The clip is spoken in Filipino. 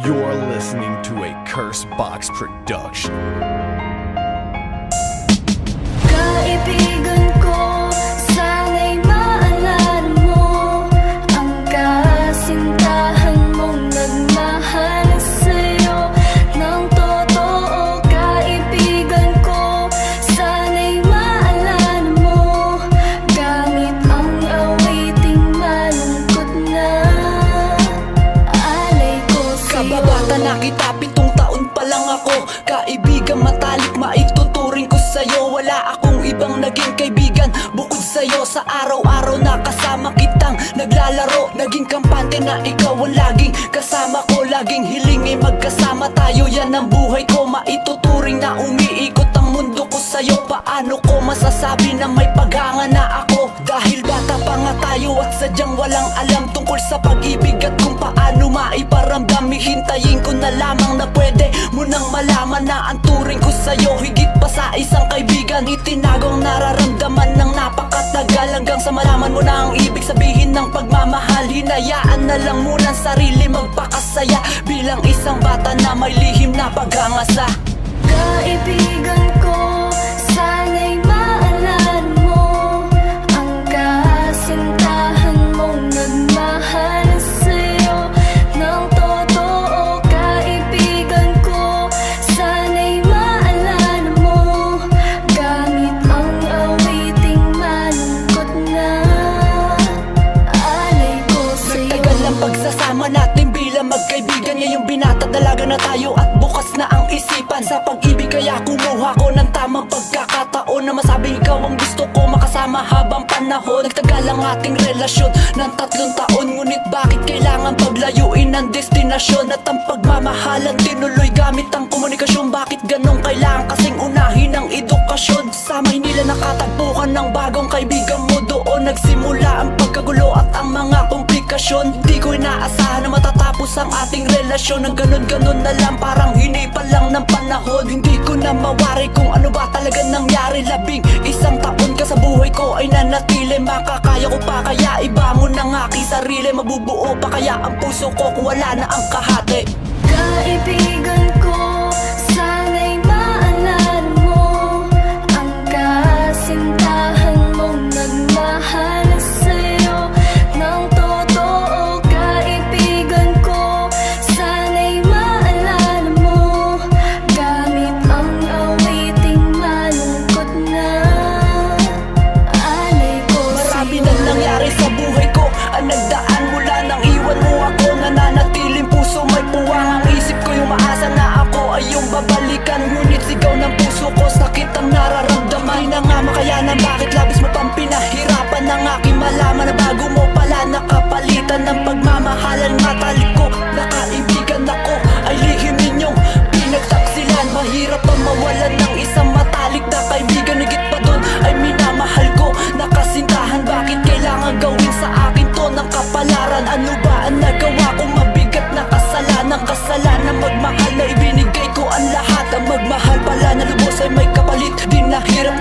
You're listening to a Curse Box production. Kaibigan ko, sana'y maalala mo ang kasintahan mong nagmahal sa'yo ng totoo. Kaibigan ko, sana'y maalala mo gamit ang awiting malungkot na alay ko sa'yo. Kababata na kita, 7 taon pa lang ako. Kaibigan matalik, maituturing ko sa'yo. Wala akong ibang naging kaibigan bukod sa'yo. Sa araw-araw na kasama kitang naglalaro, naging kampante na ikaw ang laging kasama ko. Laging hilingin magkasama tayo, yan ang buhay ko. Maituturing na umiikot ang mundo ko sa'yo. Paano ko masasabi na may paghanga na ako? Dahil bata pa nga tayo at sadyang walang alam tungkol sa pag-ibig at kung paano maiparamdam. Hihintayin ko na lamang na pwede mo nang malaman na ang turing ko sa'yo higit pa sa isang kaibigan. Itinagong nararamdaman ng napakatagal hanggang sa malaman mo na ang ibig sabihin ng pagmamahal. Hinayaan na lang muna ang sarili magpakasaya bilang isang bata na may lihim na paghanga sa Kaibigan ko, sana'y maalala mo ang kasintahan mong nagmahal sa'yo ng totoo. Kaibigan ko, sana'y maalala mo gamit ang awiting malungkot na alay ko sa'yo. Nagtagal ang pagsasama natin bilang magkaibigan. Ngayong binata dalaga na tayo at bukas na ang isipan sa pag-ibig. Kaya kumuha ko ng tamang pagkakataon na masabing ikaw ang gusto ko makasama habang panahon. Nagtagal ang ating relasyon ng 3 taon, ngunit bakit kailangan paglayuin ang destinasyon? At ang pagmamahalan tinuloy gamit ang komunikasyon. Bakit ganun kailangan kasing unahin ang edukasyon? Sa Maynila nakatagpuan ng bagong kaibigan mo. Doon nagsimula ang pagkagulo at ang mga komplikasyon. Di ko inaasahan na matatapos ang ating relasyon ng ganun-ganun na lang, parang hinipan lang ng panahon. Hindi ko na mawari kung ano ba talaga nangyari. 11 taon ka sa buhay ko ay nanatili. Makakaya ko pa kaya ibangon ang aking sarili? Mabubuo pa kaya ang puso ko kung wala na ang kahati? Kaibigan ko, sana'y maalala mo ang kasintahan mong nagmahal sa'yo ng totoo. Kaibigan ko, sana'y maalala mo gamit ang awiting malungkot na alay ko Marami sa'yo. nang nangyari sa buhay ko ang nagdaan mula nang iwan mo ako. Nananatiling puso may puwang ang isip ko, yung maasa na ako ay yung babalikan. Ngunit sigaw ng puso ko, sakit ang nararamdaman. Di na nga makayanan, bakit labis mo pang pinahirapan ng aking malaman na bago mo pala nakapalitan ng pagmamahalan. Matalik ko, nakaibigan ako ay lihim ninyong pinagtaksilan. Mahirap pa mawalan ng isang matalik na kaibigan. Higit pa dun ay minamahal ko nakasintahan. Bakit kailangan gawin sa akin to ng kapalaran? Ano ba ang nagawa kong mabigat na kasalanan? Kasalanan magmahal na ibinigay ko ang lahat. Ang magmahal pala na lubos ay may kapalit. Di na hirap